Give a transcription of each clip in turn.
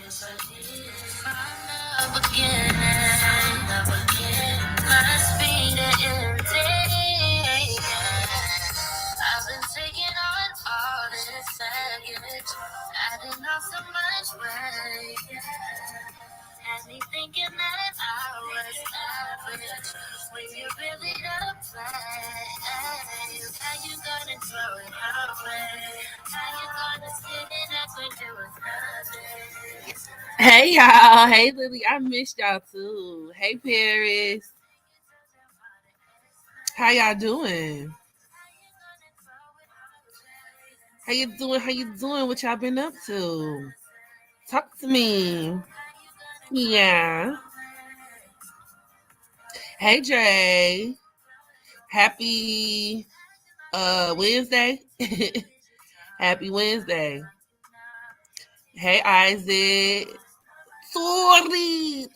Must be the ending. I've been taking on all this baggage, adding up so much weight. Had me thinking that I was average when you really don't play. How you gonna throw it away? How you gonna sit and act like it was nothing? Hey y'all, hey Lily, I missed y'all too. Hey Paris, how y'all doing? How you doing? How you doing? What y'all been up to? Talk to me. Yeah. Hey Dre. Happy Wednesday. Happy Wednesday. Hey Isaac. Sorry.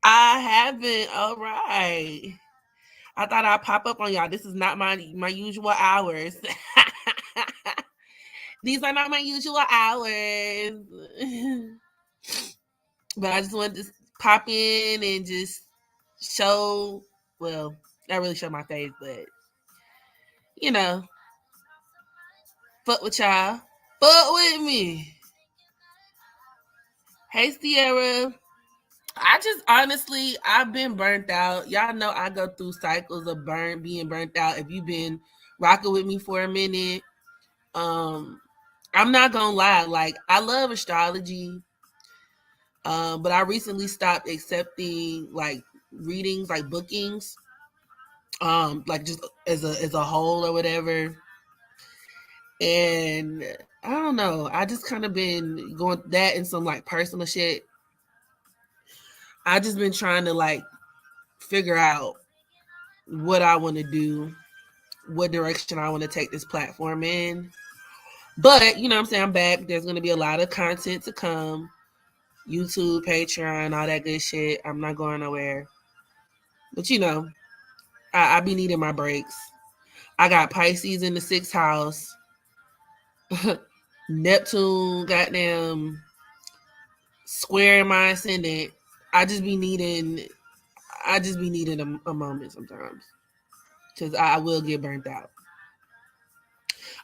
I haven't. All right. I thought I'd pop up on y'all. This is not my usual hours. These are not my usual hours. But I just wanted to pop in and just show, well, not really show my face, but, you know, fuck with y'all. Fuck with me. Hey, Sierra. I just honestly, I've been burnt out. Y'all know I go through cycles of being burnt out. If you've been rocking with me for a minute, I'm not gonna lie. Like, I love astrology, but I recently stopped accepting like readings, like bookings, like just as a whole or whatever. And I don't know. I just kind of been going that and some like personal shit. I just been trying to like figure out what I want to do, what direction I want to take this platform in. But you know what I'm saying, I'm back. There's gonna be a lot of content to come. YouTube, Patreon, all that good shit. I'm not going nowhere. But you know, I be needing my breaks. I got Pisces in the 6th house. Neptune, goddamn, square in my ascendant. I just be needing a moment sometimes. Because I will get burnt out.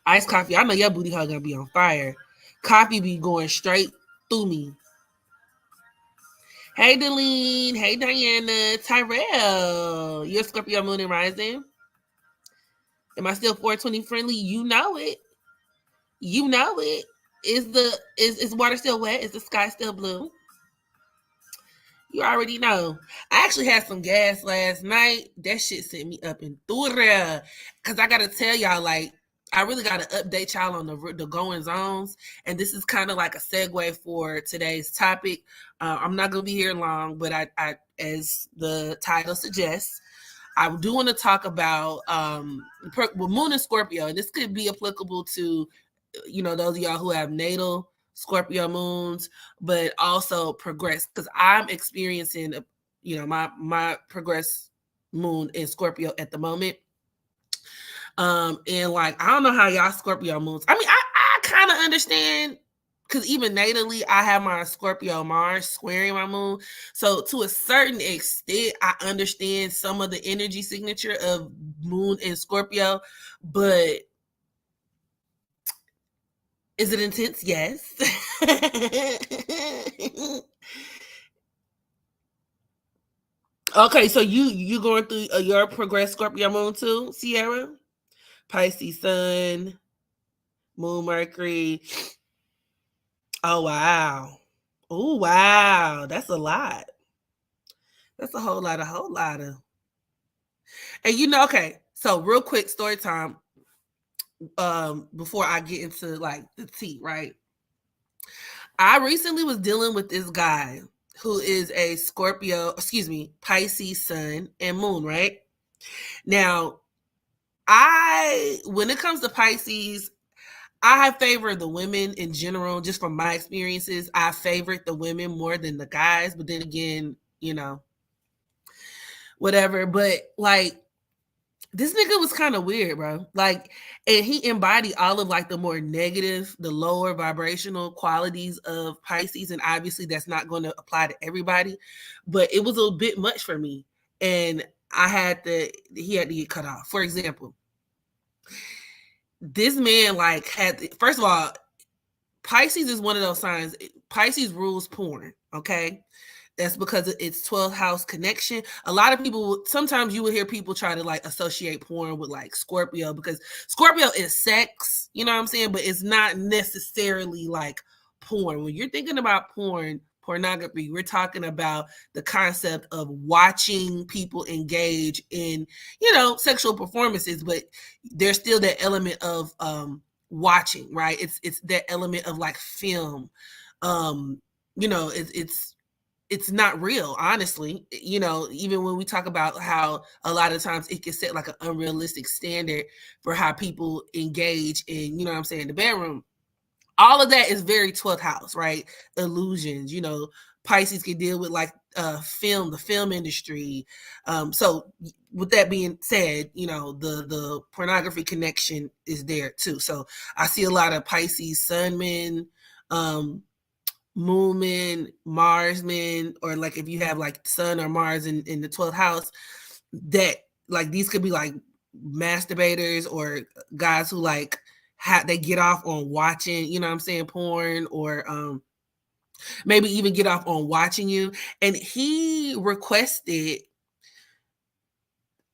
Iced coffee, I know your booty hole gonna be on fire. Coffee be going straight through me. Hey, Delene. Hey, Diana. Tyrell. You're Scorpio Moon and Rising. Am I still 420 friendly? You know it. You know it. Is water still wet? Is the sky still blue? You already know. I actually had some gas last night. That shit sent me up in Thura. Because I got to tell y'all, like, I really got to update y'all on the going zones. And this is kind of like a segue for today's topic. I'm not going to be here long, but I, as the title suggests, I do want to talk about Moon and Scorpio. And this could be applicable to, you know, those of y'all who have natal Scorpio moons, but also progress, because I'm experiencing, you know, my progress moon in Scorpio at the moment. And like, I don't know how y'all Scorpio moons. I mean, I kind of understand, because even natally, I have my Scorpio Mars squaring my moon. So to a certain extent, I understand some of the energy signature of moon and Scorpio, but is it intense? Yes. Okay, so you going through your progressed Scorpio moon too, Sierra? Pisces Sun, Moon Mercury. Oh wow. Oh wow. That's a lot. That's a whole lot of. And you know, okay, so real quick story time. Before I get into like the tea, right? I recently was dealing with this guy who is a Pisces Sun and Moon, right? Now, when it comes to Pisces, I favor the women in general, just from my experiences. I favorite the women more than the guys, but then again, you know, whatever. But like, This nigga was kind of weird, bro. Like, and he embodied all of like the more negative, the lower vibrational qualities of Pisces. And obviously that's not going to apply to everybody, but it was a bit much for me. And he had to get cut off. For example, this man like first of all, Pisces is one of those signs. Pisces rules porn, okay? That's because it's 12th house connection. A lot of people, sometimes you will hear people try to like associate porn with like Scorpio, because Scorpio is sex, you know what I'm saying? But it's not necessarily like porn. When you're thinking about pornography, we're talking about the concept of watching people engage in, sexual performances, but there's still that element of watching, right? It's that element of like film. It's not real, honestly. Even when we talk about how a lot of times it can set like an unrealistic standard for how people engage in, the bedroom. All of that is very 12th house, right? Illusions, Pisces can deal with like the film industry. So with that being said, the pornography connection is there too. So I see a lot of Pisces sun men, moon men, Mars men, or like if you have like Sun or Mars in the 12th house, that like these could be like masturbators or guys who like they get off on watching, porn, or maybe even get off on watching you. And he requested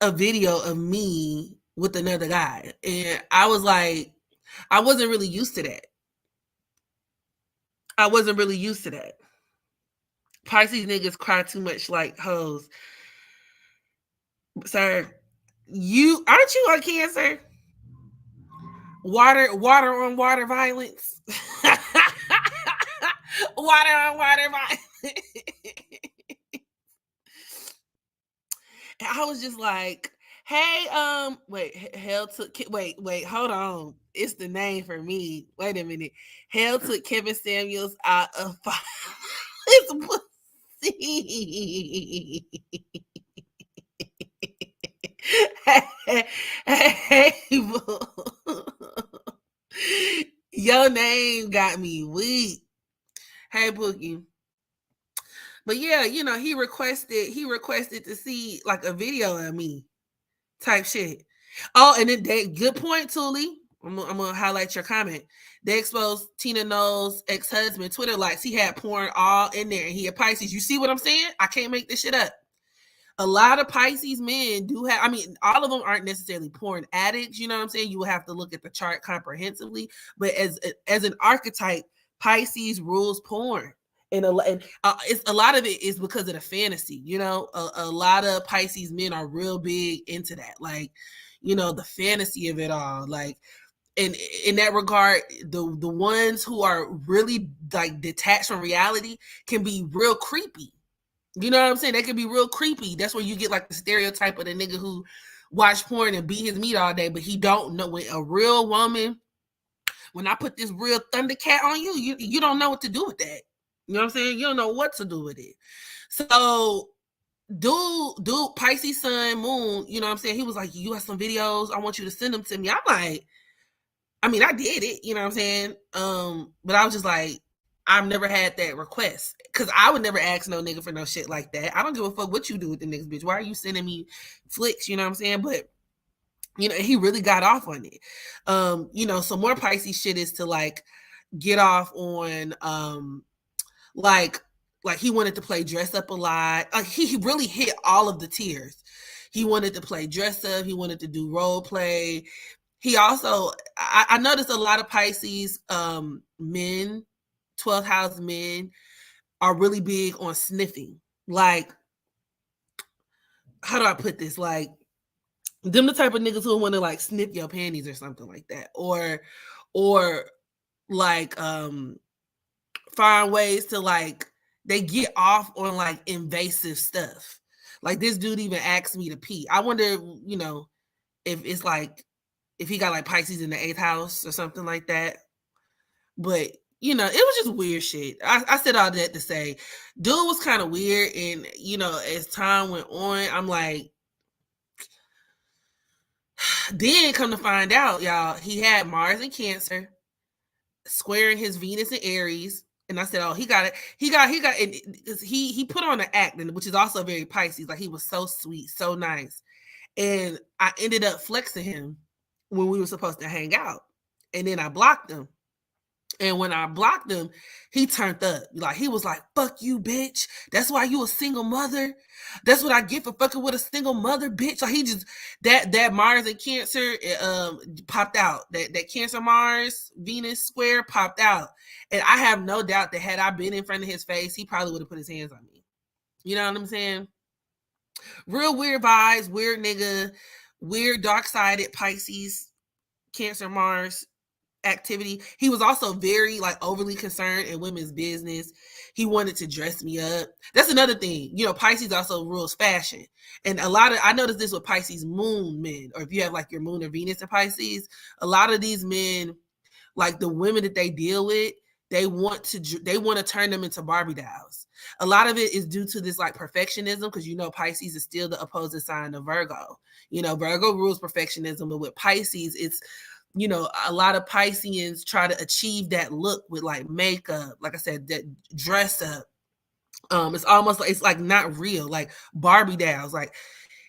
a video of me with another guy. And I was like, I wasn't really used to that. Pisces niggas cry too much like hoes. Sir, aren't you a Cancer? Water on water violence. Water on water violence. And I was just like, hey, hold on. It's the name for me. Wait a minute. Hell took Kevin Samuels out of his pussy. Hey, your name got me weak. Hey, Boogie. But yeah, he requested to see like a video of me type shit. Oh, and then good point, Thule. I'm gonna highlight your comment. They exposed Tina Knowles' ex-husband Twitter likes. He had porn all in there, and he had Pisces. You see what I'm saying? I can't make this shit up. A lot of Pisces men do have, all of them aren't necessarily porn addicts, you know what I'm saying? You will have to look at the chart comprehensively, but as an archetype, Pisces rules porn. And it's a lot of it is because of the fantasy, a lot of Pisces men are real big into that, like, the fantasy of it all, like, and in that regard, the ones who are really like detached from reality can be real creepy. You know what I'm saying? They can be real creepy. That's where you get like the stereotype of the nigga who watch porn and beat his meat all day, but he don't know. When a real woman, when I put this real Thundercat on you, you don't know what to do with that. You know what I'm saying? You don't know what to do with it. So dude, Pisces sun, moon, you know what I'm saying? He was like, you have some videos, I want you to send them to me. I'm like, I did it, you know what I'm saying? But I was just like, I've never had that request, because I would never ask no nigga for no shit like that. I don't give a fuck what you do with the niggas, bitch. Why are you sending me flicks? You know what I'm saying? But he really got off on it. Some more Pisces shit is to like get off on like he wanted to play dress up a lot. He really hit all of the tiers. He wanted to play dress up. He wanted to do role play. He also, I noticed a lot of Pisces men, 12th house men, are really big on sniffing. Like, how do I put this? Like, them the type of niggas who want to like sniff your panties or something like that, or like find ways to like, they get off on like invasive stuff. Like, this dude even asked me to pee. I wonder, if it's like, if he got like Pisces in the 8th house or something like that. But it was just weird shit. I said all that to say, dude was kind of weird. And, as time went on, I'm like, Then come to find out, y'all, he had Mars in Cancer, squaring his Venus in Aries. And I said, oh, he got it. He got, and he put on an act, which is also very Pisces. Like, he was so sweet, so nice. And I ended up flexing him when we were supposed to hang out. And then I blocked him. And when I blocked him, he turned up. Like, he was like, fuck you, bitch. That's why you a single mother. That's what I get for fucking with a single mother, bitch. Like, he just, that Mars and Cancer popped out. That Cancer Mars Venus square popped out. And I have no doubt that had I been in front of his face, he probably would have put his hands on me. You know what I'm saying? Real weird vibes, weird nigga, weird dark-sided Pisces, Cancer Mars activity. He was also very like overly concerned in women's business. He wanted to dress me up. That's another thing. You know, Pisces also rules fashion. And I noticed this with Pisces moon men, or if you have like your moon or Venus in Pisces, a lot of these men, like the women that they deal with, they want to turn them into Barbie dolls. A lot of it is due to this like perfectionism, because you know Pisces is still the opposing sign of Virgo. You know, Virgo rules perfectionism, but with Pisces, it's, you know, a lot of Pisceans try to achieve that look with like makeup, like I said, that dress up. It's almost like, it's like not real, like Barbie dolls. Like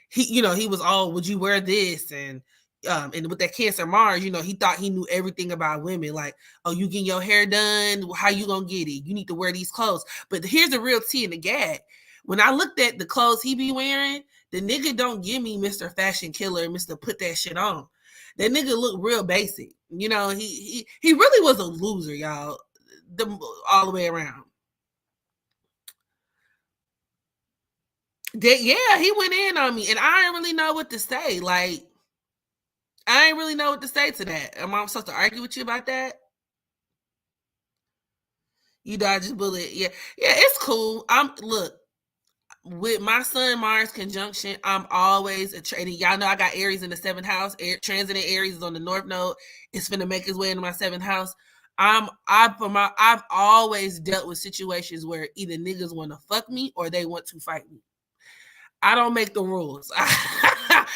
he was all, would you wear this? And with that Cancer Mars, you know, he thought he knew everything about women. Like, oh, you getting your hair done? How you gonna get it? You need to wear these clothes. But here's the real tea in the gag. When I looked at the clothes he be wearing, the nigga don't give me Mr. Fashion Killer, Mr. Put That Shit On. That nigga looked real basic. You know, he really was a loser, y'all. All the way around. Yeah, he went in on me, and I didn't really know what to say. Like, I ain't really know what to say to that. Am I supposed to argue with you about that? You dodged a bullet. Yeah, it's cool. Look, with my Sun Mars conjunction, I'm always a trading. Y'all know I got Aries in the 7th house. Transiting Aries is on the North Node. It's finna make its way into my 7th house. I've always dealt with situations where either niggas want to fuck me or they want to fight me. I don't make the rules. I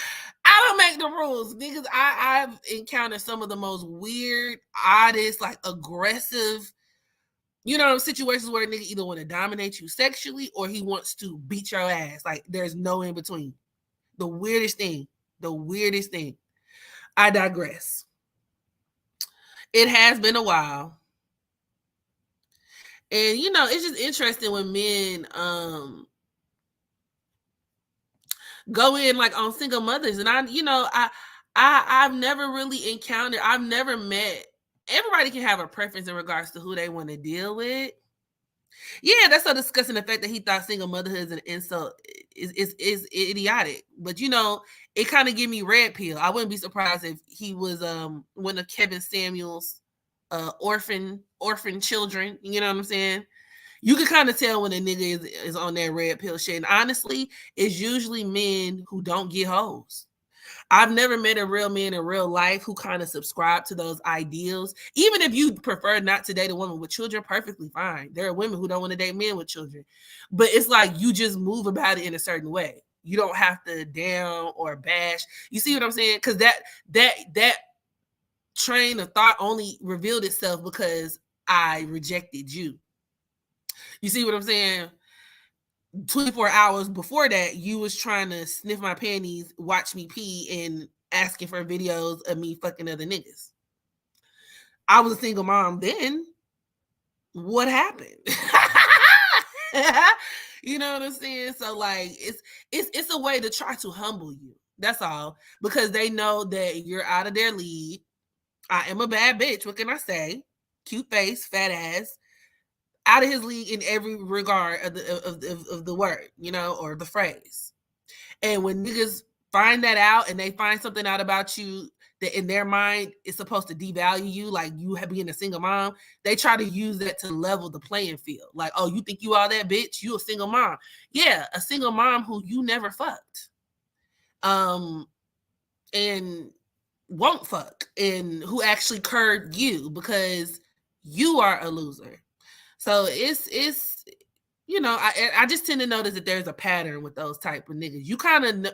don't make the rules. Niggas, I've encountered some of the most weird, oddest, like aggressive, you know, situations where a nigga either want to dominate you sexually or he wants to beat your ass. Like, there's no in between. The weirdest thing. I digress. It has been a while. And, you know, it's just interesting when men go in like on single mothers. And I've never really encountered, I've never met, everybody can have a preference in regards to who they want to deal with. Yeah, that's so disgusting. The fact that he thought single motherhood is an insult is idiotic. But you know, it kind of gave me red pill. I wouldn't be surprised if he was one of Kevin Samuel's orphan children. You know what I'm saying? You can kind of tell when a nigga is on that red pill shit. And honestly, it's usually men who don't get hoes. I've never met a real man in real life who kind of subscribe to those ideals. Even if you prefer not to date a woman with children, perfectly fine. There are women who don't want to date men with children. But it's like you just move about it in a certain way. You don't have to down or bash. You see what I'm saying? Because that train of thought only revealed itself because I rejected you. You see what I'm saying? 24 hours before that, you was trying to sniff my panties, watch me pee, and asking for videos of me fucking other niggas. I was a single mom then. What happened? You know what I'm saying? So like, it's a way to try to humble you. That's all, because they know that you're out of their league. I am a bad bitch. What can I say? Cute face, fat ass. Out of his league in every regard of the word, you know, or the phrase. And when niggas find that out and they find something out about you that in their mind is supposed to devalue you, like you being a single mom, they try to use that to level the playing field. Like, oh, you think you all that, bitch? You a single mom. Yeah, a single mom who you never fucked. And won't fuck, and who actually curved you because you are a loser. So it's you know, I just tend to notice that there's a pattern with those type of niggas. You kind of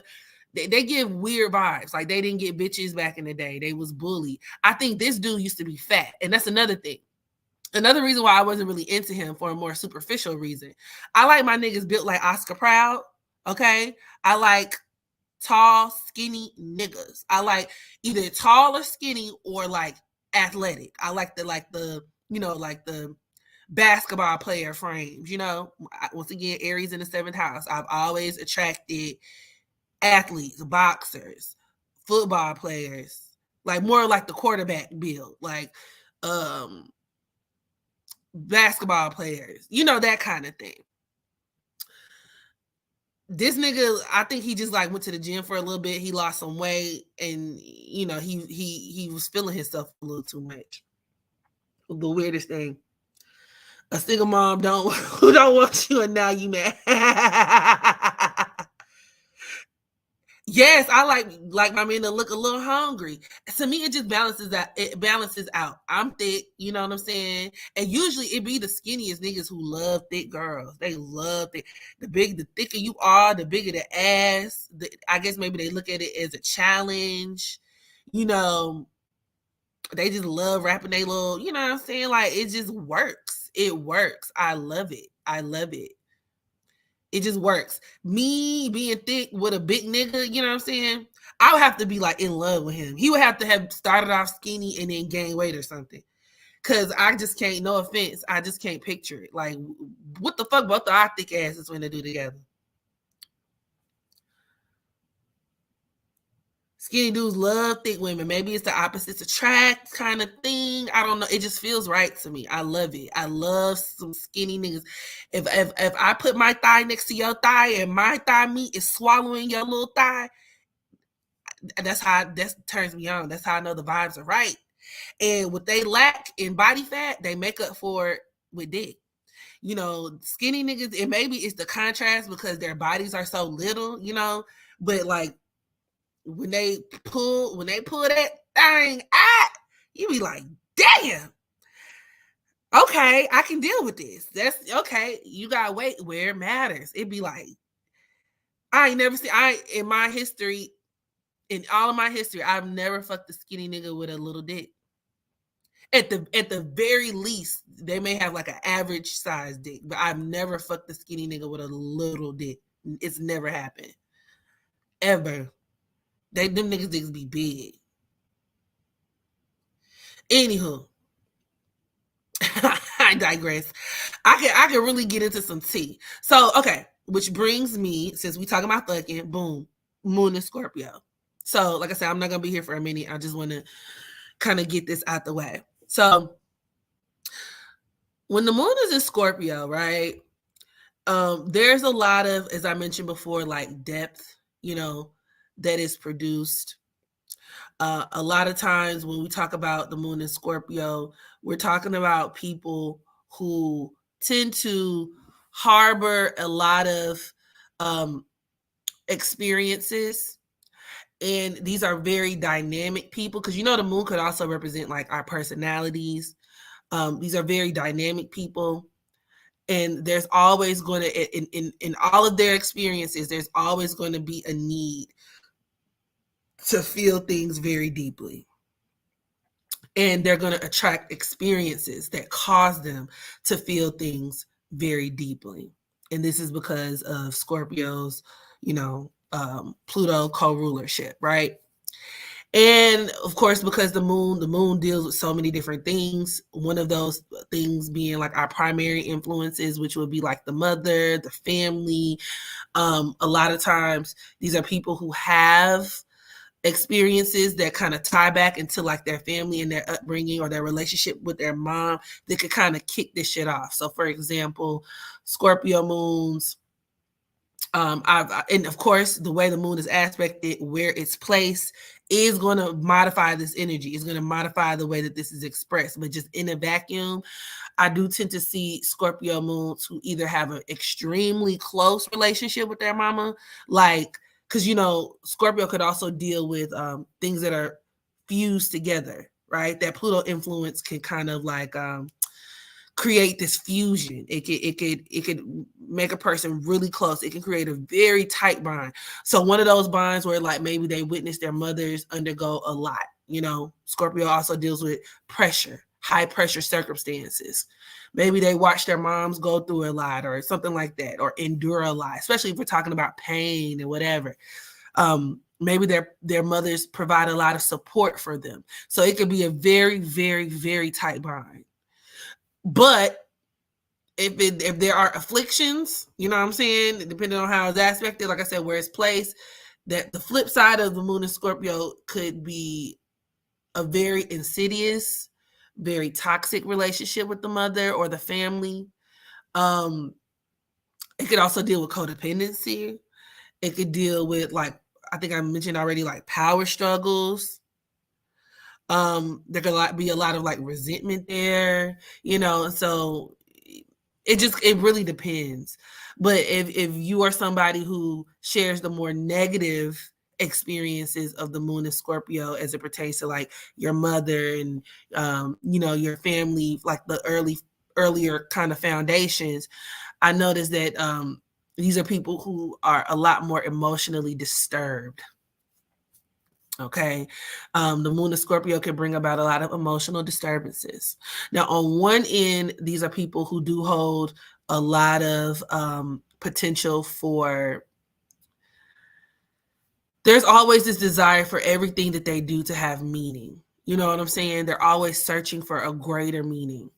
They give weird vibes. Like they didn't get bitches back in the day. They was bullied. I think this dude used to be fat. And that's another thing. Another reason why I wasn't really into him, for a more superficial reason. I like my niggas built like Oscar Proud. Okay. I like tall, skinny niggas. I like either tall or skinny or like athletic. I like the like the basketball player frames, Once again, Aries in the 7th house. I've always attracted athletes, boxers, football players, like more like the quarterback build, like basketball players, that kind of thing. This nigga, I think he just like went to the gym for a little bit. He lost some weight, and he was feeling himself a little too much. The weirdest thing. A single mom who don't want you, and now you mad. Yes, I like my men to look a little hungry. To me, it just balances out. It balances out. I'm thick, you know what I'm saying? And usually it be the skinniest niggas who love thick girls. They love thick. The thicker you are, the bigger the ass. I guess maybe they look at it as a challenge. They just love rapping they little, you know what I'm saying? Like, it just works. It works. I love it. I love it. It just works. Me being thick with a big nigga, you know what I'm saying? I would have to be like in love with him. He would have to have started off skinny and then gained weight or something. Cause I just can't, no offense, I just can't picture it. Like, what the fuck both of our thick asses when they do together? Skinny dudes love thick women. Maybe it's the opposites attract kind of thing. I don't know. It just feels right to me. I love it. I love some skinny niggas. If I put my thigh next to your thigh and my thigh meat is swallowing your little thigh, that turns me on. That's how I know the vibes are right. And what they lack in body fat, they make up for it with dick. Skinny niggas, and maybe it's the contrast because their bodies are so little, but like, when they pull that thing out, you be like, damn, okay, I can deal with this. That's okay. You got weight where it matters. It'd be like, in all of my history, I've never fucked a skinny nigga with a little dick. At the very least, they may have like an average size dick, but I've never fucked a skinny nigga with a little dick. It's never happened. Ever. Them niggas be big. Anywho, I digress. I can really get into some tea. So, okay, which brings me, since we talking about fucking, boom, Moon and Scorpio. So, like I said, I'm not gonna be here for a minute. I just want to kind of get this out the way. So, when the moon is in Scorpio, right? There's a lot of, as I mentioned before, like depth, that is produced. A lot of times when we talk about the moon in Scorpio, we're talking about people who tend to harbor a lot of experiences. And these are very dynamic people because, the moon could also represent like our personalities. These are very dynamic people. And there's always going to, in all of their experiences, there's always going to be a need to feel things very deeply. And they're going to attract experiences that cause them to feel things very deeply. And this is because of Scorpio's, Pluto co-rulership, right? And of course, because the moon deals with so many different things. One of those things being like our primary influences, which would be like the mother, the family. A lot of times, these are people who have experiences that kind of tie back into like their family and their upbringing or their relationship with their mom that could kind of kick this shit off. So, for example, Scorpio moons. And of course, the way the moon is aspected, where it's placed, is going to modify this energy. It's going to modify the way that this is expressed. But just in a vacuum, I do tend to see Scorpio moons who either have an extremely close relationship with their mama, like, because, Scorpio could also deal with things that are fused together, right? That Pluto influence can kind of like create this fusion. It could make a person really close. It can create a very tight bond. So one of those bonds where like maybe they witness their mothers undergo a lot. You know, Scorpio also deals with pressure, high pressure circumstances. Maybe they watch their moms go through a lot or something like that, or endure a lot, especially if we're talking about pain and whatever. Maybe their mothers provide a lot of support for them. So it could be a very, very, very tight bond. But if there are afflictions, you know what I'm saying, depending on how it's aspected, like I said, where it's placed, that the flip side of the moon in Scorpio could be a very insidious, very toxic relationship with the mother or the family. It could also deal with codependency. It could deal with, like I think I mentioned already, like power struggles. There could be a lot of like resentment there, you know, so it really depends. But if you are somebody who shares the more negative experiences of the moon in Scorpio as it pertains to like your mother and you know, your family, like the earlier kind of foundations, I noticed that these are people who are a lot more emotionally disturbed. Okay. The moon of Scorpio can bring about a lot of emotional disturbances. Now, on one end, these are people who do hold a lot of potential for, there's always this desire for everything that they do to have meaning. You know what I'm saying? They're always searching for a greater meaning.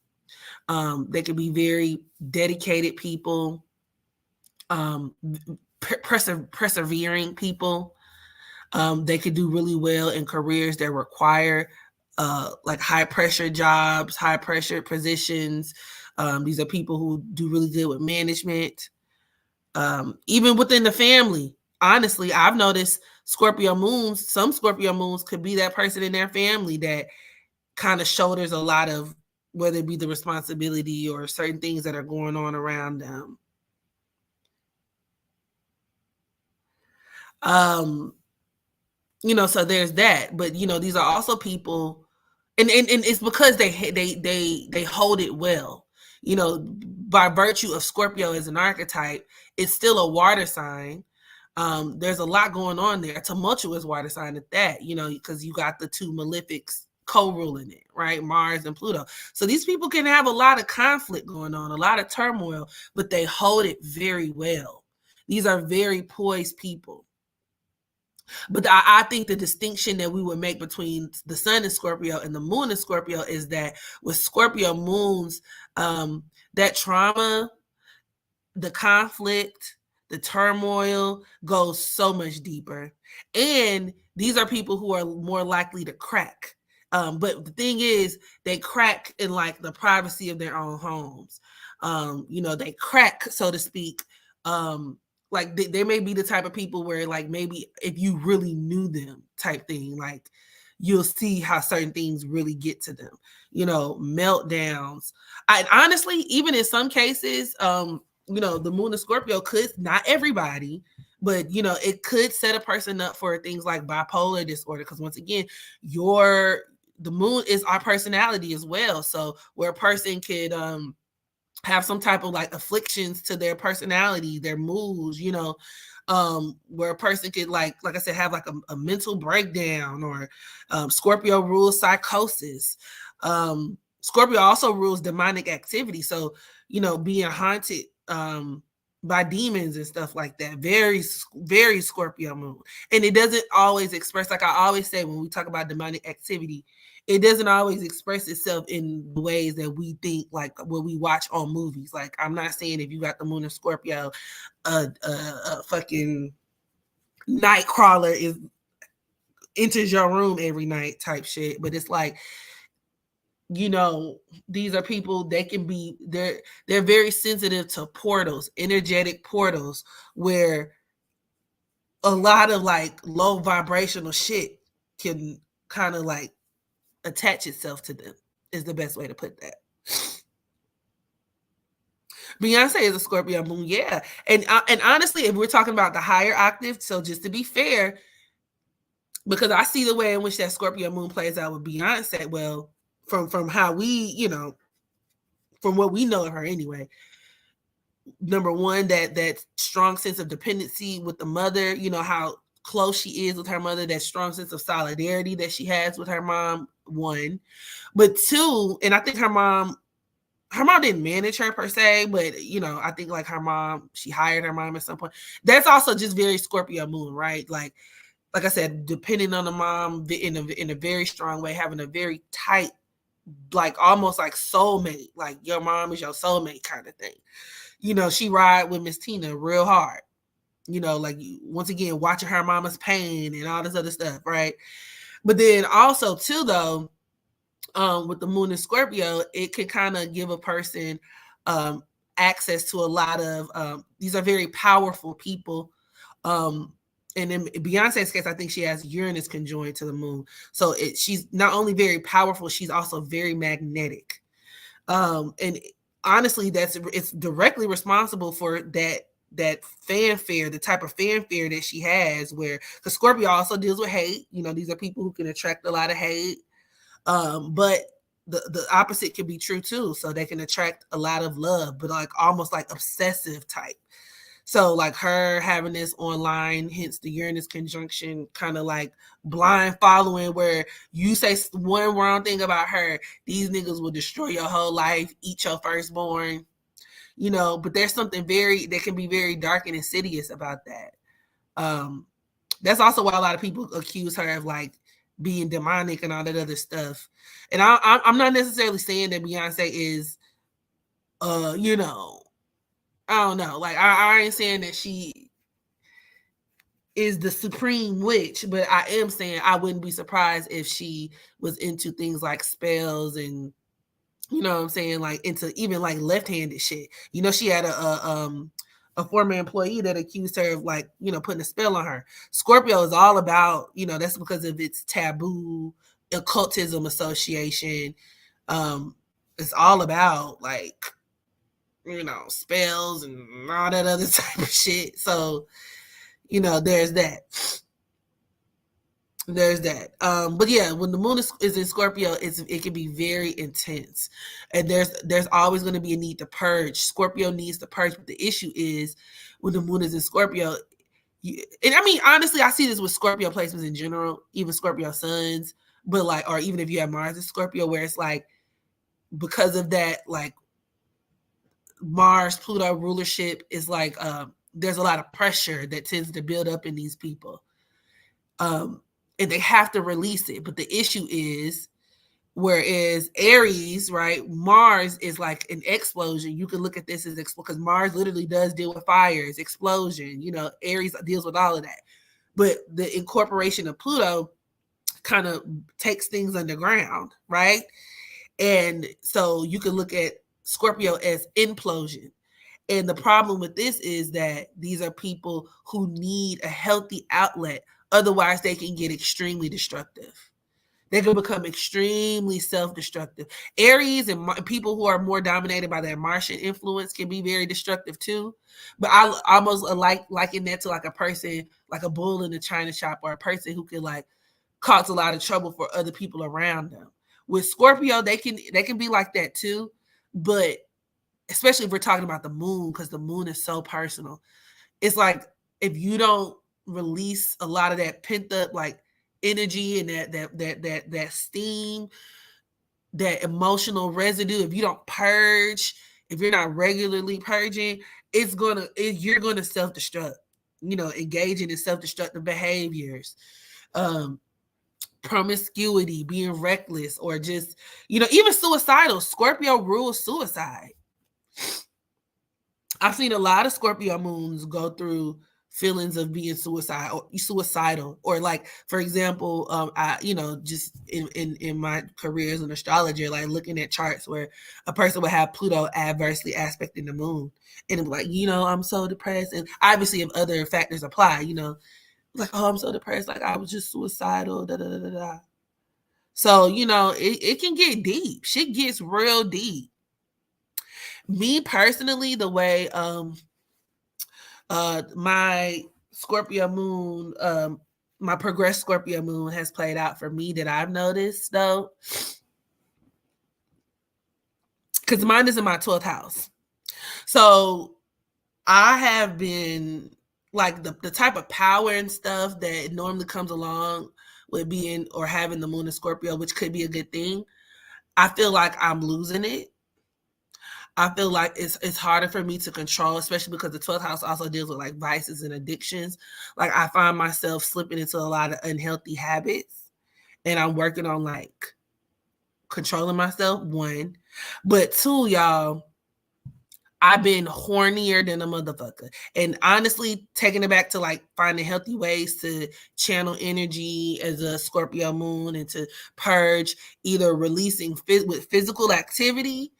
They can be very dedicated people, persevering people. They could do really well in careers that require like high pressure jobs, high pressure positions. These are people who do really good with management. Even within the family, honestly, I've noticed Scorpio moons, some Scorpio moons could be that person in their family that kind of shoulders a lot of, whether it be the responsibility or certain things that are going on around them. You know, so there's that. But you know, these are also people, and it's because they hold it well. You know, by virtue of Scorpio as an archetype, it's still a water sign. There's a lot going on there, a tumultuous water sign at that. You know, because you got the two malefics co-ruling it, right? Mars and Pluto. So these people can have a lot of conflict going on, a lot of turmoil, but they hold it very well. These are very poised people. But I think the distinction that we would make between the sun in Scorpio and the moon in Scorpio is that with Scorpio moons, that trauma, the conflict, the turmoil goes so much deeper. And these are people who are more likely to crack. But the thing is, they crack in like the privacy of their own homes. You know, they crack, so to speak, like they may be the type of people where like maybe if you really knew them type thing, like you'll see how certain things really get to them, you know, meltdowns. I honestly, even in some cases, you know, the moon of Scorpio could, not everybody, but you know, it could set a person up for things like bipolar disorder, because once again, the moon is our personality as well. So where a person could have some type of like afflictions to their personality, their moods, you know, where a person could like I said, have like a mental breakdown, or Scorpio rules psychosis. Scorpio also rules demonic activity. So, you know, being haunted by demons and stuff like that. Very, very Scorpio moon. And it doesn't always express, like I always say when we talk about demonic activity, it doesn't always express itself in the ways that we think, like what we watch on movies. Like, I'm not saying if you got the moon in Scorpio, a fucking night crawler enters your room every night type shit. But it's like, you know, these are people, they can be, they're very sensitive to portals, energetic portals, where a lot of like low vibrational shit can kind of like attach itself to them, is the best way to put that. Beyonce is a Scorpio moon, yeah. And honestly, if we're talking about the higher octave, so just to be fair, because I see the way in which that Scorpio moon plays out with Beyonce, well, from how we, you know, from what we know of her anyway. Number one, that strong sense of dependency with the mother, you know, how close she is with her mother, that strong sense of solidarity that she has with her mom, one. But two, and I think her mom didn't manage her per se, but you know, I think like her mom, she hired her mom at some point. That's also just very Scorpio moon, right? Like I said, depending on the mom in a very strong way, having a very tight, like almost like soulmate, like your mom is your soulmate kind of thing. You know, she ride with Miss Tina real hard. You know, like once again, watching her mama's pain and all this other stuff, right? But then also too, though, with the moon in Scorpio, it can kind of give a person access to a lot of these are very powerful people. And in Beyonce's case, I think she has Uranus conjoined to the moon. So she's not only very powerful, she's also very magnetic. And honestly, it's directly responsible for that fanfare, the type of fanfare that she has, where because Scorpio also deals with hate. You know, these are people who can attract a lot of hate. But the opposite can be true too. So they can attract a lot of love, but like almost like obsessive type. So like her having this online, hence the Uranus conjunction, kind of like blind following, where you say one wrong thing about her, these niggas will destroy your whole life, eat your firstborn, you know. But there's something that can be very dark and insidious about that. That's also why a lot of people accuse her of like being demonic and all that other stuff. And I'm not necessarily saying that Beyonce is, you know, I don't know. Like I ain't saying that she is the supreme witch, but I am saying I wouldn't be surprised if she was into things like spells and, you know what I'm saying, like into even like left-handed shit. You know, she had a former employee that accused her of like, you know, putting a spell on her. Scorpio is all about, you know, that's because of its taboo occultism association. It's all about like, you know, spells and all that other type of shit. So, you know, there's that. But yeah, when the moon is in Scorpio, it can be very intense, and there's always going to be a need to purge. Scorpio needs to purge, but the issue is when the moon is in Scorpio, and I mean honestly, I see this with Scorpio placements in general, even Scorpio suns, but like, or even if you have Mars in Scorpio, where it's like because of that, like Mars Pluto rulership is like there's a lot of pressure that tends to build up in these people. And they have to release it. But the issue is, whereas Aries, right, Mars is like an explosion. You can look at this as because Mars literally does deal with fires, explosion. You know, Aries deals with all of that. But the incorporation of Pluto kind of takes things underground, right? And so you can look at Scorpio as implosion. And the problem with this is that these are people who need a healthy outlet. Otherwise, they can get extremely destructive. They can become extremely self-destructive. Aries and people who are more dominated by their Martian influence can be very destructive too. But I almost liken that to like a person, like a bull in a china shop, or a person who can like cause a lot of trouble for other people around them. With Scorpio, they can be like that too, but especially if we're talking about the moon, because the moon is so personal. It's like if you don't release a lot of that pent up like energy and that steam, that emotional residue, if you don't purge, if you're not regularly purging, you're gonna self-destruct, you know, engaging in self-destructive behaviors, promiscuity, being reckless, or just, you know, even suicidal. Scorpio rules suicide. I've seen a lot of Scorpio moons go through feelings of being suicidal, or like, for example, I, you know, just in my career as an astrologer, like looking at charts where a person would have Pluto adversely aspecting the moon, and it'd be like, you know, I'm so depressed, and obviously if other factors apply, you know, like, oh, I'm so depressed, like I was just suicidal, da da da da da. So, you know, it can get deep. Shit gets real deep. Me personally, the way my Scorpio moon, my progressed Scorpio moon has played out for me that I've noticed though, because mine is in my 12th house. So I have been like the type of power and stuff that normally comes along with being or having the moon in Scorpio, which could be a good thing. I feel like I'm losing it. I feel like it's harder for me to control, especially because the 12th house also deals with like vices and addictions. Like I find myself slipping into a lot of unhealthy habits, and I'm working on like controlling myself. One, but two, y'all, I've been hornier than a motherfucker. And honestly, taking it back to like finding healthy ways to channel energy as a Scorpio moon and to purge, either releasing with physical activity.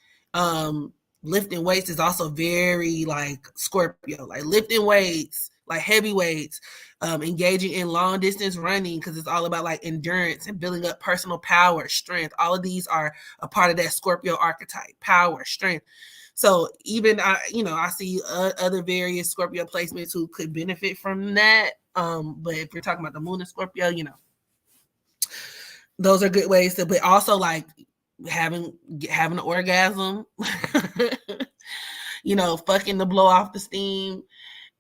Lifting weights is also very like Scorpio, like lifting weights, like heavy weights, engaging in long distance running because it's all about like endurance and building up personal power, strength. All of these are a part of that Scorpio archetype: power, strength. So even I see other various Scorpio placements who could benefit from that. But if you're talking about the moon and Scorpio, those are good ways to. But also like having an orgasm, fucking to blow off the steam.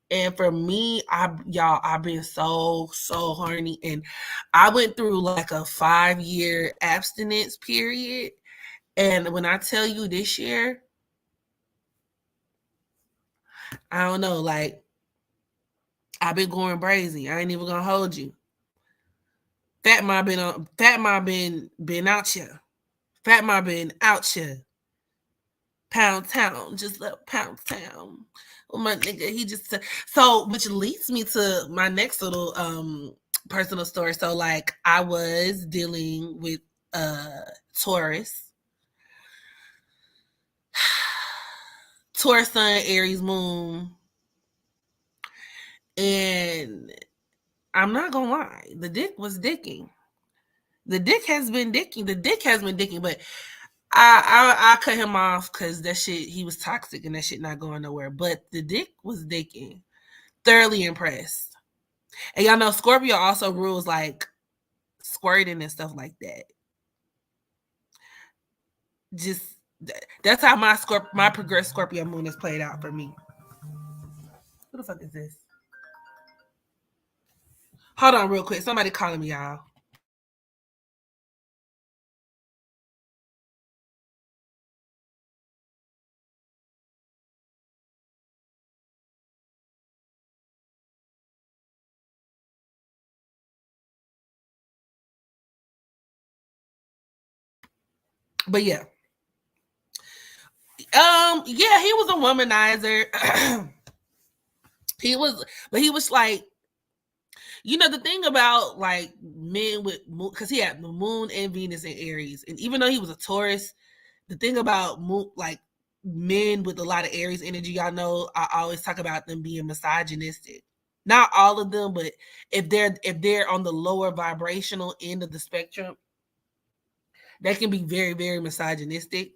And for me, I've been so horny, and I went through like a 5-year abstinence period. And when I tell you this year, I don't know, like I've been going crazy. I ain't even gonna hold you. Fat Ma been out here. Fat Ma been out here. Pound Town, just left Pound Town. Well, my nigga, he just so, which leads me to my next little personal story. So like I was dealing with Taurus. Taurus sun, Aries moon. And I'm not gonna lie, the dick was dicking. The dick has been dicking, but I cut him off because that shit, he was toxic and that shit not going nowhere. But the dick was dicking. Thoroughly impressed. And y'all know Scorpio also rules like squirting and stuff like that. Just that's how my progressed Scorpio moon has played out for me. Who the fuck is this? Hold on real quick. Somebody calling me, y'all. But yeah. Yeah, he was a womanizer. he was like, the thing about like men with moon, because he had the moon and Venus and Aries, and even though he was a Taurus, the thing about moon, like men with a lot of Aries energy, y'all know I always talk about them being misogynistic. Not all of them, but if they're on the lower vibrational end of the spectrum, they can be very, very misogynistic.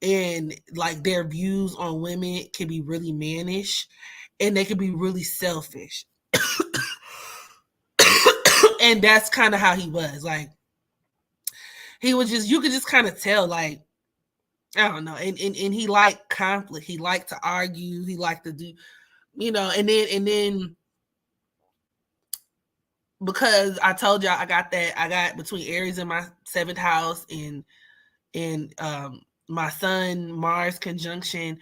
And like their views on women can be really mannish, and they can be really selfish. And that's kind of how he was. Like he was just, you could just kind of tell, like, I don't know. And he liked conflict. He liked to argue. He liked to do, and then because I told y'all I got between Aries in my 7th house and my sun Mars conjunction,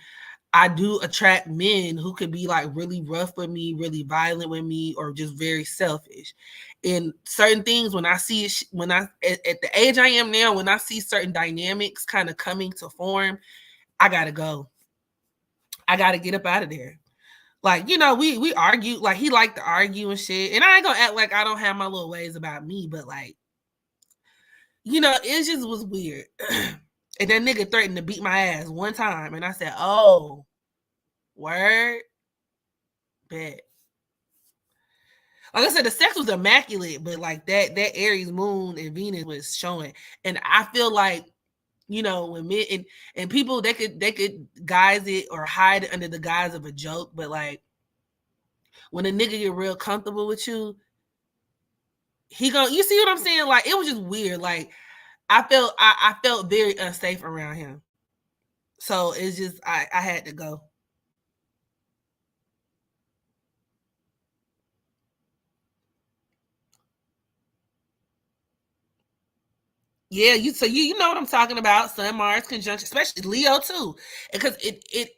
I do attract men who could be like really rough with me, really violent with me, or just very selfish. And certain things, when I see it, at the age I am now, when I see certain dynamics kind of coming to form, I gotta go. I gotta get up out of there. Like, we argue, like he liked to argue and shit. And I ain't gonna act like I don't have my little ways about me, but like, it just was weird. And that nigga threatened to beat my ass one time. And I said, oh, word? Bet. Like I said, the sex was immaculate, but like that Aries moon and Venus was showing. And I feel like, when men and people, they could guise it or hide it under the guise of a joke, but like when a nigga get real comfortable with you, you see what I'm saying? Like it was just weird. Like I felt very unsafe around him. So it's just I had to go. Yeah, you know what I'm talking about. Sun Mars conjunction, especially Leo too, because it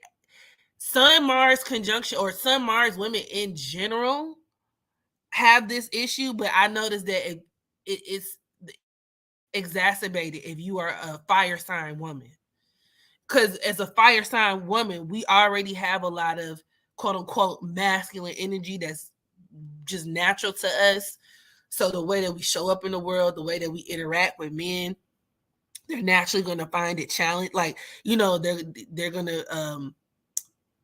Sun Mars conjunction or Sun Mars women in general have this issue, but I noticed that it's exacerbated if you are a fire sign woman. Because as a fire sign woman, we already have a lot of quote unquote masculine energy that's just natural to us. So the way that we show up in the world, the way that we interact with men, they're naturally going to find it challenge. Like they're going to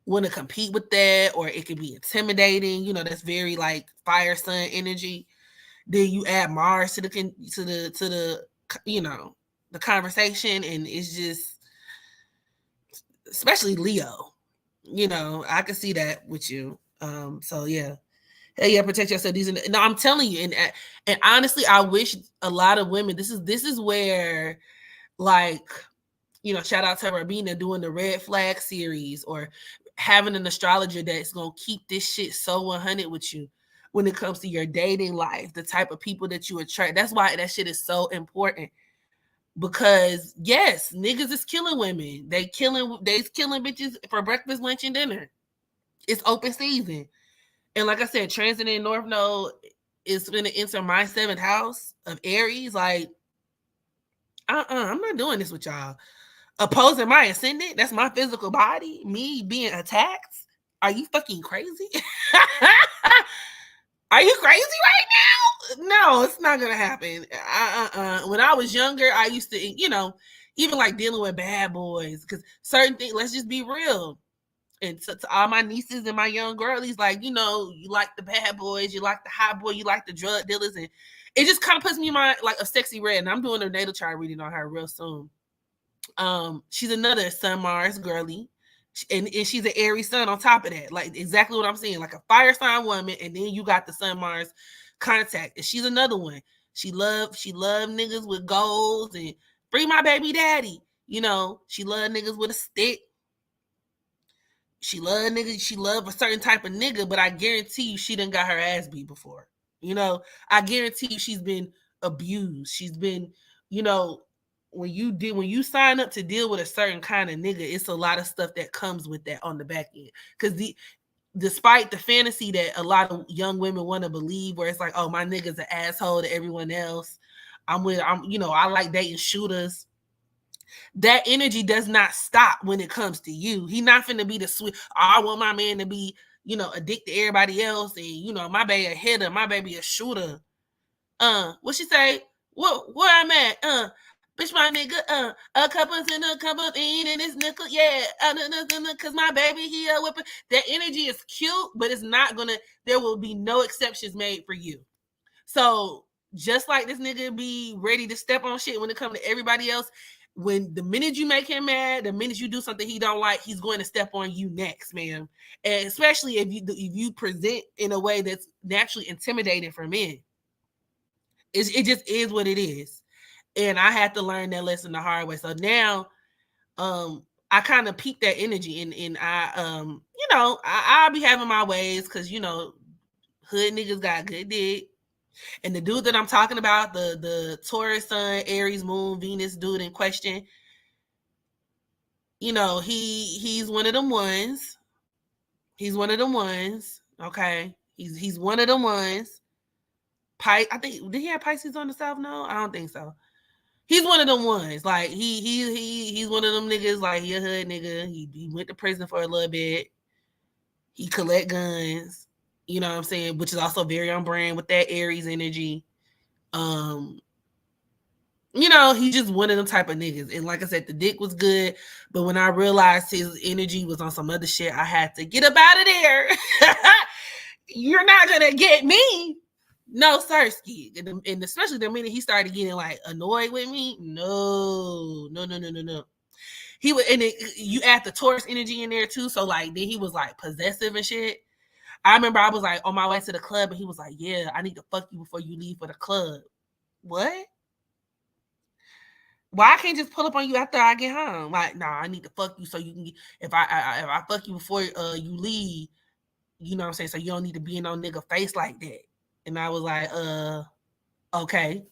want to compete with that, or it can be intimidating. That's very like fire sun energy. Then you add Mars to the the conversation, and it's just especially Leo. I can see that with you. So yeah. Hey, yeah, protect yourself. No, I'm telling you, and honestly, I wish a lot of women. This is where, like, shout out to Rabina doing the red flag series, or having an astrologer that's gonna keep this shit so 100 with you when it comes to your dating life, the type of people that you attract. That's why that shit is so important. Because yes, niggas is killing women. They's killing bitches for breakfast, lunch, and dinner. It's open season. And like I said, transit in North Node is going to enter my 7th house of Aries. Like, I'm not doing this with y'all. Opposing my ascendant, that's my physical body, me being attacked. Are you fucking crazy? Are you crazy right now? No, it's not gonna happen. When I was younger, I used to, even like dealing with bad boys, because certain things. Let's just be real. And to all my nieces and my young girlies, like, you like the bad boys, you like the hot boy, you like the drug dealers, and it just kind of puts me in mind like a sexy red. And I'm doing a natal chart reading on her real soon. She's another Sun Mars girly, and she's an Aries sun on top of that. Like exactly what I'm saying, like a fire sign woman, and then you got the Sun Mars contact, and she's another one. She love niggas with goals and free my baby daddy. She love niggas with a stick. She love niggas. She love a certain type of nigga, but I guarantee you she done got her ass beat before. I guarantee you she's been abused. She's been, you know, when you sign up to deal with a certain kind of nigga, it's a lot of stuff that comes with that on the back end. Because despite the fantasy that a lot of young women want to believe, where it's like, oh, my nigga's an asshole to everyone else. I like dating shooters. That energy does not stop when it comes to you. He not finna be the sweet. Oh, I want my man to be, addicted to everybody else, and my baby a hitter, my baby a shooter. What she say? Where I'm at? Bitch, my nigga. A couple in a couple in this nickel. Yeah. Cause my baby he a whipping. That energy is cute, but it's not gonna. There will be no exceptions made for you. So just like this nigga be ready to step on shit when it comes to everybody else, when the minute you make him mad, the minute you do something he don't like, he's going to step on you next, ma'am. And especially if you present in a way that's naturally intimidating for men. It just is what it is. And I had to learn that lesson the hard way. So now I kind of peak that energy, and I I'll be having my ways, because hood niggas got good dick. And the dude that I'm talking about, the Taurus sun, Aries moon, Venus dude in question, he's one of them ones. He's one of them ones. Okay. He's one of them ones. I think, did he have Pisces on the South? No, I don't think so. He's one of them ones. Like he's one of them niggas. Like he a hood nigga. He went to prison for a little bit. He collect guns. You know what I'm saying? Which is also very on brand with that Aries energy. He's just one of them type of niggas. And like I said, the dick was good, but when I realized his energy was on some other shit, I had to get up out of there. You're not gonna get me. No, Sirski. And especially the minute he started getting like annoyed with me. No. He would, and you add the Taurus energy in there too. So like then he was like possessive and shit. I remember I was like on my way to the club, and he was like, "Yeah, I need to fuck you before you leave for the club." What? Why I can't just pull up on you after I get home? Like, nah, I need to fuck you so you can. If I fuck you before you leave, you know what I'm saying? So you don't need to be in no nigga face like that. And I was like, okay.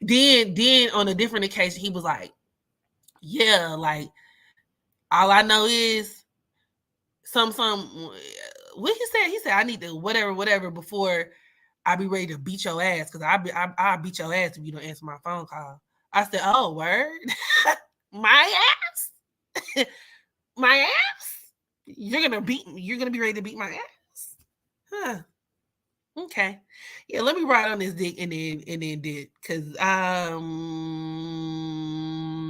Then on a different occasion, he was like, yeah, like all I know is some what he said I need to whatever before I be ready to beat your ass because I'll beat your ass if you don't answer my phone call. I said, oh, word? My ass? My ass? You're gonna beat me. You're gonna be ready to beat my ass? Huh. Okay. Yeah, let me ride on this dick and then did. Cause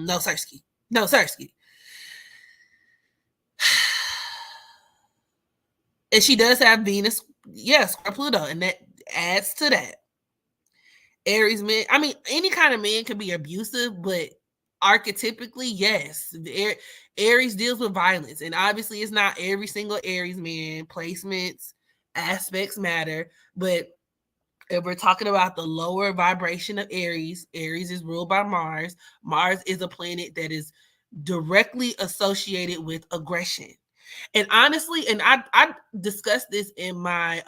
no Sersky. No Sersky. And she does have Venus, yes, or Pluto, and that adds to that. Aries men, I mean, any kind of man can be abusive, but archetypically, yes. Aries deals with violence, and obviously, it's not every single Aries man. Placements, aspects matter, but if we're talking about the lower vibration of Aries, Aries is ruled by Mars. Mars is a planet that is directly associated with aggression. And honestly, and I discussed this in my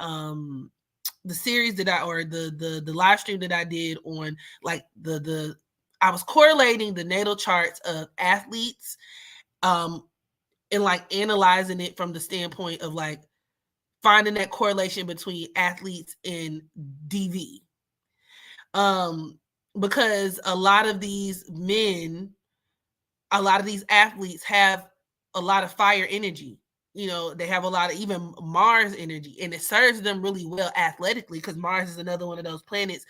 the series that I or the live stream that I did on like the I was correlating the natal charts of athletes and like analyzing it from the standpoint of like finding that correlation between athletes and DV. Because a lot of these men, a lot of these athletes have a lot of fire energy. You know, they have a lot of even Mars energy, and it serves them really well athletically because Mars is another one of those planets.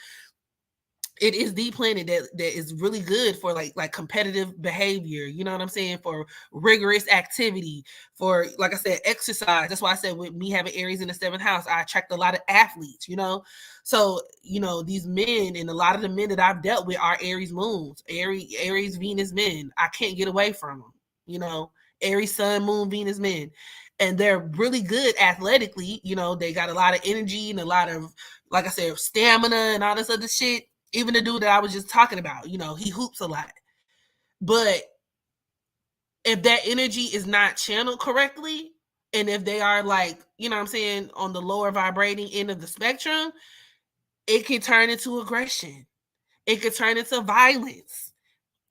It is the planet that is really good for like competitive behavior. You know what I'm saying? For rigorous activity, for like I said, exercise. That's why I said with me having Aries in the 7th house, I attract a lot of athletes. You know, so you know these men and a lot of the men that I've dealt with are Aries moons, Aries Venus men. I can't get away from them. You know, Aries Sun Moon Venus men, and they're really good athletically. You know, they got a lot of energy and a lot of, like I said, stamina and all this other shit. Even the dude that I was just talking about, you know, he hoops a lot. But if that energy is not channeled correctly, and if they are like, you know what I'm saying, on the lower vibrating end of the spectrum, it can turn into aggression. It could turn into violence.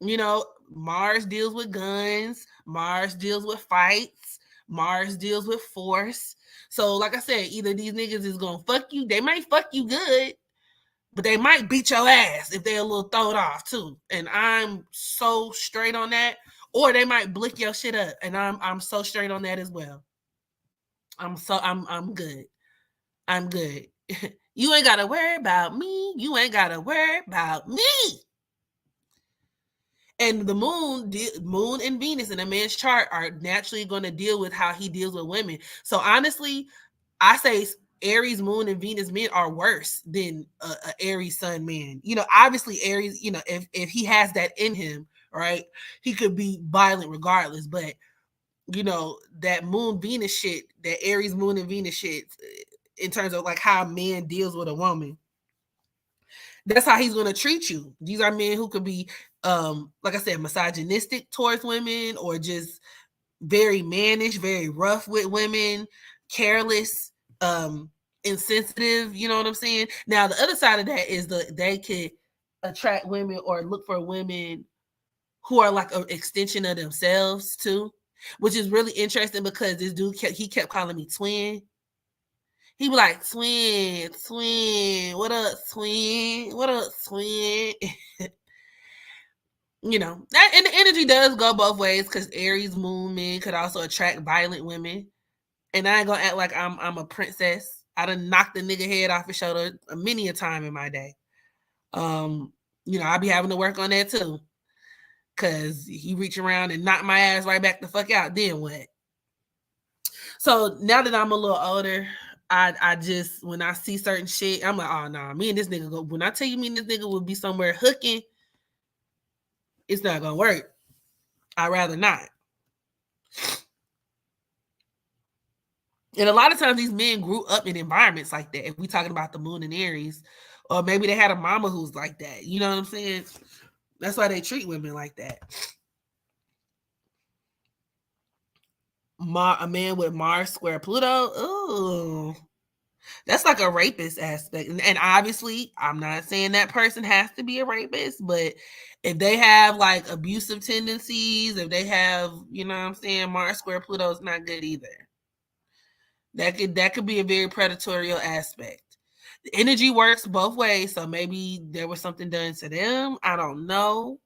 You know, Mars deals with guns, Mars deals with fights, Mars deals with force. So, like I said, either these niggas is gonna fuck you, they might fuck you good, but they might beat your ass if they're a little thrown off too. And I'm so straight on that. Or they might blick your shit up. And I'm so straight on that as well. I'm good. I'm good. You ain't gotta worry about me. You ain't gotta worry about me. And the moon and Venus in a man's chart are naturally going to deal with how he deals with women. So honestly, I say Aries moon and Venus men are worse than a Aries sun man. You know, obviously Aries, you know, if he has that in him, right, he could be violent regardless. But you know, that moon Venus shit, that Aries moon and Venus shit, in terms of like how a man deals with a woman, that's how he's going to treat you. These are men who could be like I said, misogynistic towards women, or just very mannish, very rough with women, careless, insensitive. You know what I'm saying? Now the other side of that is they could attract women or look for women who are like an extension of themselves too, which is really interesting because this dude kept calling me twin. He be like, twin, what up, twin? What up, twin? You know, that, and the energy does go both ways because Aries moon men could also attract violent women. And I ain't gonna act like I'm a princess. I done knocked the nigga head off his shoulder many a time in my day. You know, I be having to work on that too. Cause he reach around and knock my ass right back the fuck out. Then what? So now that I'm a little older, I just, when I see certain shit, I'm like, oh nah, me and this nigga go. When I tell you me and this nigga will be somewhere hooking, it's not gonna work. I'd rather not. And a lot of times these men grew up in environments like that. If we talking about the moon and Aries, or maybe they had a mama who's like that. You know what I'm saying? That's why they treat women like that. A man with Mars square Pluto. Ooh. That's like a rapist aspect. And obviously, I'm not saying that person has to be a rapist, but if they have like abusive tendencies, if they have, you know what I'm saying, Mars square Pluto is not good either. That could be a very predatory aspect. The energy works both ways, so maybe there was something done to them. I don't know.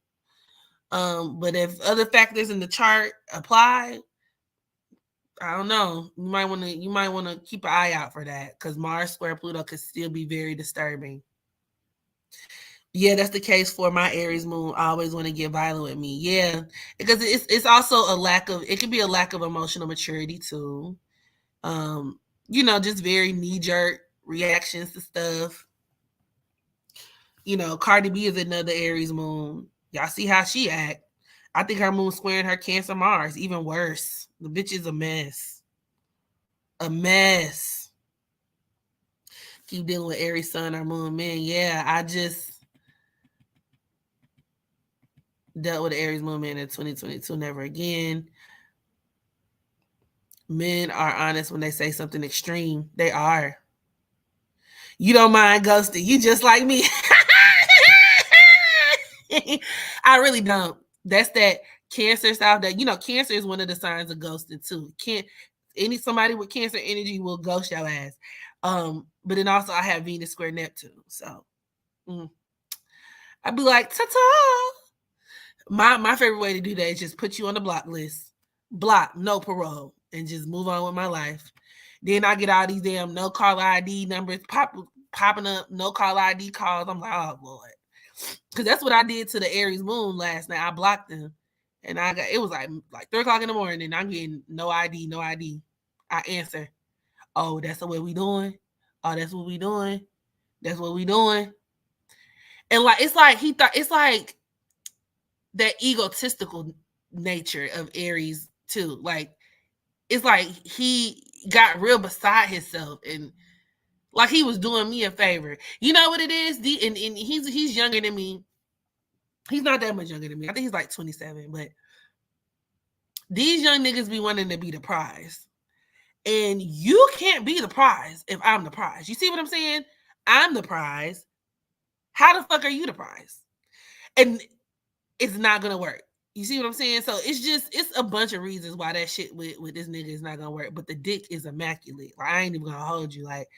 But if other factors in the chart apply, I don't know. You might want to keep an eye out for that because Mars square Pluto could still be very disturbing. Yeah, that's the case for my Aries moon. I always want to get violent with me. Yeah, because it's also a lack of, it can be a lack of emotional maturity too. You know, just very knee jerk reactions to stuff. You know, Cardi B is another Aries moon. Y'all see how she act. I think her moon squaring her Cancer Mars. Even worse. The bitch is a mess. A mess. Keep dealing with Aries sun or moon men. Yeah, I just dealt with Aries moon man in 2022. Never again. Men are honest when they say something extreme. They are. You don't mind ghosting. You just like me. I really don't. That's that Cancer stuff that, you know, Cancer is one of the signs of ghosting too. Somebody with Cancer energy will ghost your ass. But then also I have Venus square Neptune. So I'd be like, ta-ta. My favorite way to do that is just put you on the block list. Block, no parole, and just move on with my life. Then I get all these damn no call ID numbers popping up, no call ID calls. I'm like, oh Lord. Because that's what I did to the Aries moon last night. I blocked them. And it was like 3:00 in the morning, and I'm getting no ID, no ID. I answer, oh, that's the way we doing. Oh, that's what we doing. That's what we doing. And like it's like that egotistical nature of Aries too. Like it's like he got real beside himself and like he was doing me a favor. You know what it is? And he's younger than me. He's not that much younger than me. I think he's like 27, but these young niggas be wanting to be the prize. And you can't be the prize if I'm the prize. You see what I'm saying? I'm the prize. How the fuck are you the prize? And it's not gonna work. You see what I'm saying? So it's a bunch of reasons why that shit with this nigga is not gonna work. But the dick is immaculate. Like, I ain't even gonna hold you. Like,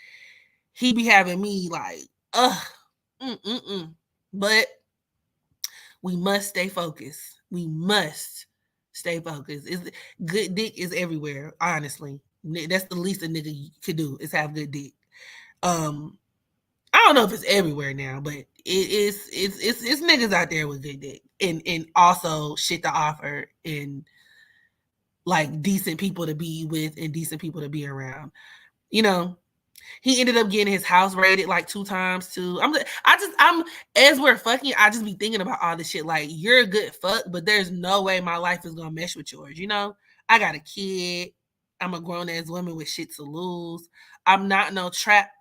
he be having me like, But we must stay focused. We must stay focused. Good dick is everywhere, honestly. That's the least a nigga could do is have good dick. I don't know if it's everywhere now, but it's niggas out there with good dick and also shit to offer and like decent people to be with and decent people to be around. You know, he ended up getting his house raided like 2 times too. I'm as we're fucking, I just be thinking about all this shit. Like, you're a good fuck, but there's no way my life is gonna mesh with yours. You know, I got a kid. I'm a grown ass woman with shit to lose. I'm not no trap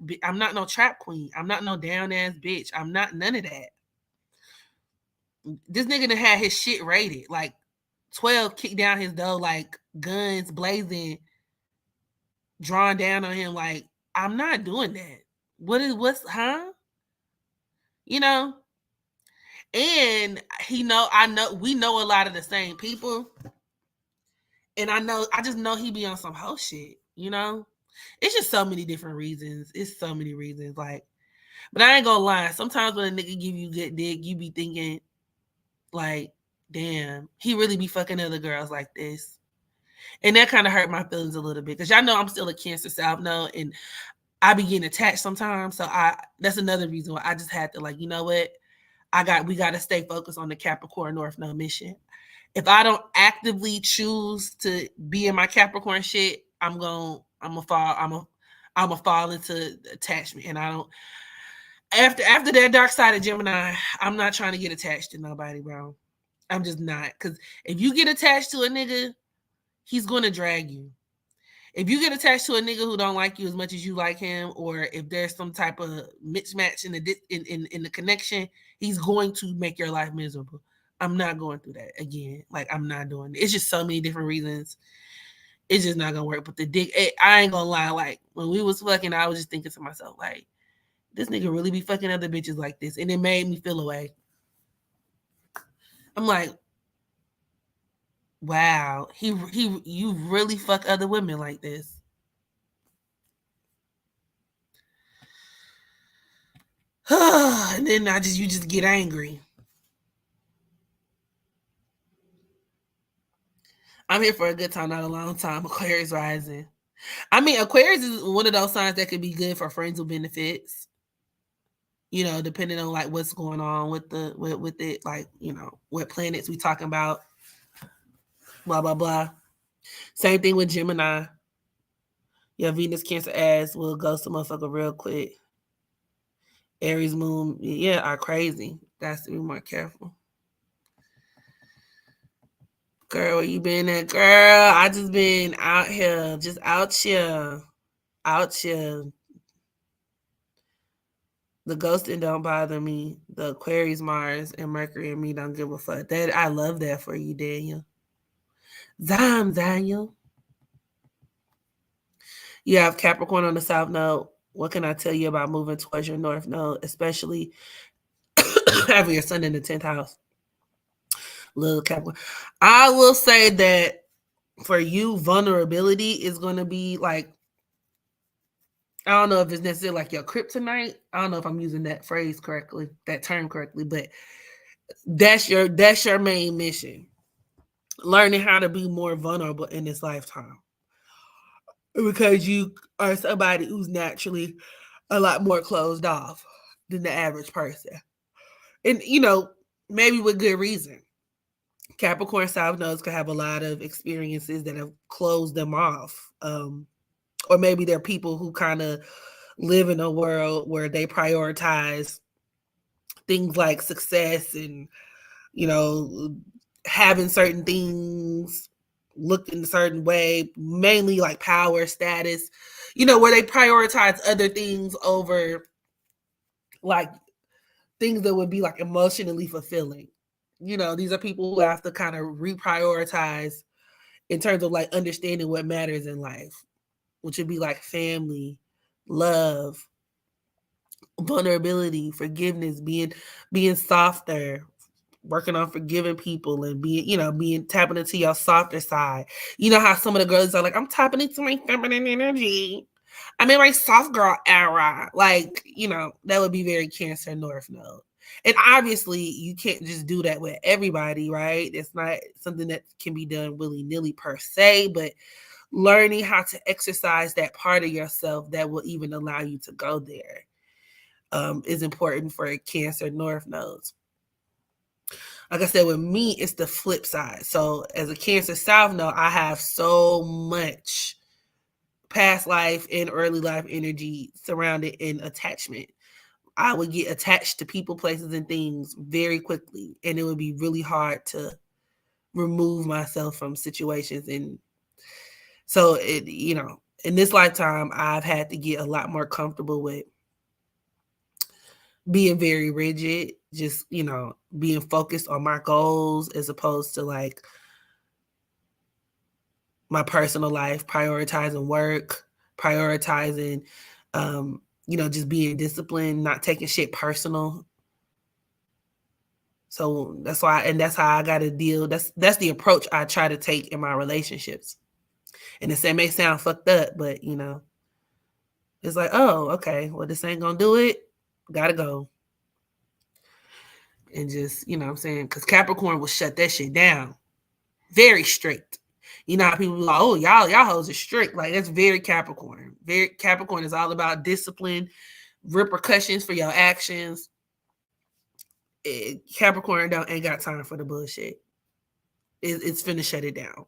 queen. I'm not no down ass bitch. I'm not none of that. This nigga done had his shit raided. Like 12 kicked down his door, like guns blazing, drawn down on him. Like, I'm not doing that. You know? And we know a lot of the same people. And I just know he be on some hoe shit, you know? It's just so many different reasons. It's so many reasons. Like, but I ain't gonna lie. Sometimes when a nigga give you good dick, you be thinking, like, damn, he really be fucking other girls like this. And that kind of hurt my feelings a little bit. Because y'all know I'm still a Cancer South Node, and I be getting attached sometimes. So that's another reason why I just had to, like, you know what? We gotta stay focused on the Capricorn North Node mission. If I don't actively choose to be in my Capricorn shit, I'm gonna fall into attachment. And I don't after that dark side of Gemini, I'm not trying to get attached to nobody, bro. I'm just not. Because if you get attached to a nigga, he's gonna drag you. If you get attached to a nigga who don't like you as much as you like him, or if there's some type of mismatch in the connection, he's going to make your life miserable. I'm not going through that again. Like, I'm not doing it. It's just so many different reasons. It's just not gonna work. But the dick, I ain't gonna lie. Like, when we was fucking, I was just thinking to myself, like, this nigga really be fucking other bitches like this, and it made me feel away. I'm like, wow, you really fuck other women like this. And then you just get angry. I'm here for a good time, not a long time. Aquarius rising. I mean, Aquarius is one of those signs that could be good for friends with benefits. You know, depending on like what's going on with it, like, you know, what planets we talking about. Blah blah blah. Same thing with Gemini. Yeah, Venus Cancer ass will ghost a motherfucker real quick. Aries moon, yeah, are crazy. Got to be more careful. Girl, where you been at, girl? I just been out here, just out here, out here. The ghosting don't bother me. The Aquarius, Mars, and Mercury and me don't give a fuck. That I love that for you, Daniel. Daniel. You have Capricorn on the South Node. What can I tell you about moving towards your North Node, especially having your Sun in the 10th house? Little Capricorn. I will say that for you, vulnerability is going to be like, I don't know if it's necessarily like your kryptonite. I don't know if I'm using that phrase correctly, that term correctly, but that's your main mission. Learning how to be more vulnerable in this lifetime. Because you are somebody who's naturally a lot more closed off than the average person. And, you know, maybe with good reason. Capricorn South Nodes could have a lot of experiences that have closed them off. Or maybe they're people who kind of live in a world where they prioritize things like success and, you know, having certain things looked in a certain way, mainly like power, status, you know, where they prioritize other things over like things that would be like emotionally fulfilling. You know, these are people who have to kind of reprioritize in terms of like understanding what matters in life, which would be like family, love, vulnerability, forgiveness, being softer, working on forgiving people and being tapping into your softer side. You know how some of the girls are like, I'm tapping into my feminine energy. I'm in my soft girl era. Like, you know, that would be very Cancer North Node. And obviously, you can't just do that with everybody, right? It's not something that can be done willy-nilly per se, but learning how to exercise that part of yourself that will even allow you to go there is important for Cancer North Nodes. Like I said, with me, it's the flip side. So as a Cancer South Node, I have so much past life and early life energy surrounded in attachment. I would get attached to people, places, and things very quickly. And it would be really hard to remove myself from situations. And so, in this lifetime, I've had to get a lot more comfortable with being very rigid, just, being focused on my goals as opposed to like my personal life, prioritizing work, prioritizing, just being disciplined, not taking shit personal. So that's how I got to deal. That's the approach I try to take in my relationships. And it may sound fucked up, but it's like, oh, okay, well, this ain't gonna do it. Gotta go. And just, what I'm saying? Because Capricorn will shut that shit down. Very strict. You know how people be like, oh, y'all hoes are strict. Like, that's very Capricorn. Very Capricorn is all about discipline, repercussions for your actions. Capricorn ain't got time for the bullshit. It's finna shut it down.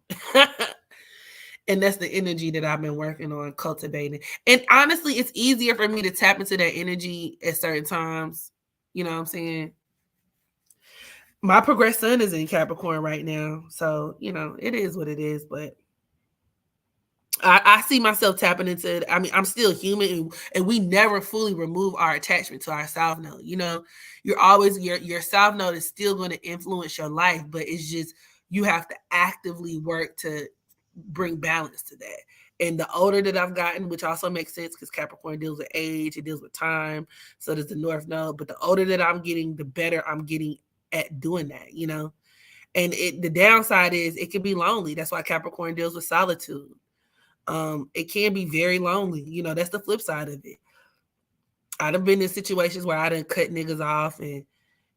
And that's the energy that I've been working on cultivating. And honestly, it's easier for me to tap into that energy at certain times. You know what I'm saying? My progressed sun is in Capricorn right now. So, it is what it is. But I see myself tapping into it. I mean, I'm still human, and we never fully remove our attachment to our south node. You know, you're always your south node is still going to influence your life, but it's just you have to actively work to bring balance to that. And the older that I've gotten, which also makes sense because Capricorn deals with age, it deals with time. So does the North Node. But the older that I'm getting, the better I'm getting at doing that, you know? And the downside is it can be lonely. That's why Capricorn deals with solitude. It can be very lonely. You know, that's the flip side of it. I've been in situations where I done cut niggas off and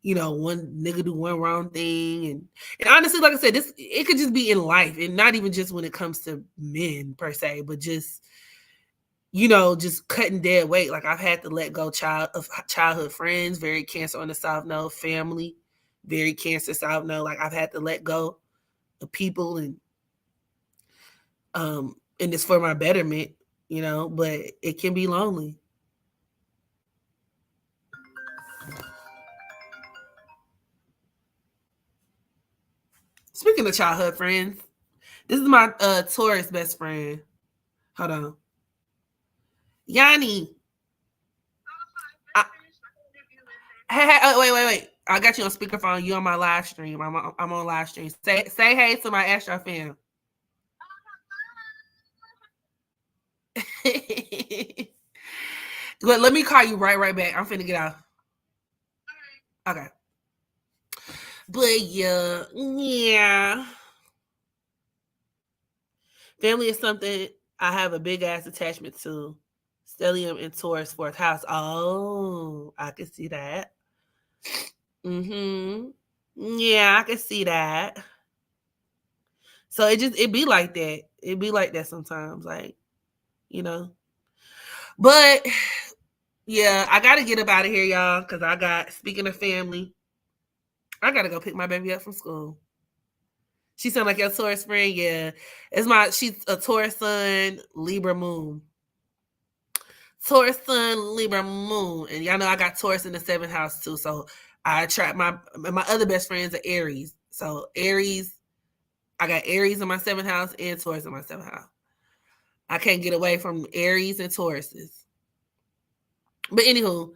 you know, one nigga do one wrong thing. And honestly, like I said, this it could just be in life and not even just when it comes to men per se, but just, you know, just cutting dead weight. Like I've had to let go of childhood friends, very Cancer on the South Node, family, very Cancer South Node. Like I've had to let go of people and it's for my betterment, you know, but it can be lonely. Speaking of childhood friends, this is my Taurus best friend. Hold on. Yanni. Hey, wait. I got you on speakerphone. You on my live stream. I'm on live stream. Say hey to my Astro fam. But let me call you right back. I'm finna get off. Okay. But yeah. Family is something I have a big ass attachment to. Stellium in Taurus, fourth house. Oh, I can see that. Mm-hmm. Yeah, I can see that. So it be like that. It be like that sometimes, like, you know. But yeah, I gotta get up out of here, y'all, because I got speaking of family, I gotta go pick my baby up from school. She sound like your Taurus friend, yeah. She's a Taurus sun, Libra moon. Taurus sun, Libra moon. And y'all know I got Taurus in the seventh house too. So I attract my other best friends are Aries. So Aries, I got Aries in my seventh house and Taurus in my seventh house. I can't get away from Aries and Tauruses. But anywho,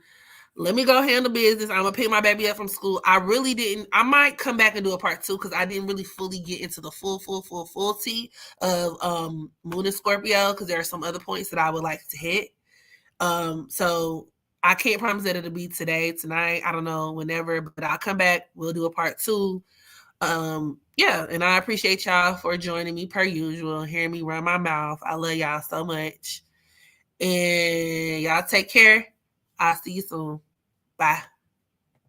let me go handle business. I'm gonna pick my baby up from school. I really didn't. I might come back and do a part two because I didn't really fully get into the full tea of Moon and Scorpio because there are some other points that I would like to hit. So I can't promise that it'll be today, tonight. I don't know, whenever, but I'll come back. We'll do a part two. Yeah, and I appreciate y'all for joining me per usual, hearing me run my mouth. I love y'all so much. And y'all take care. I'll see you soon. Bye.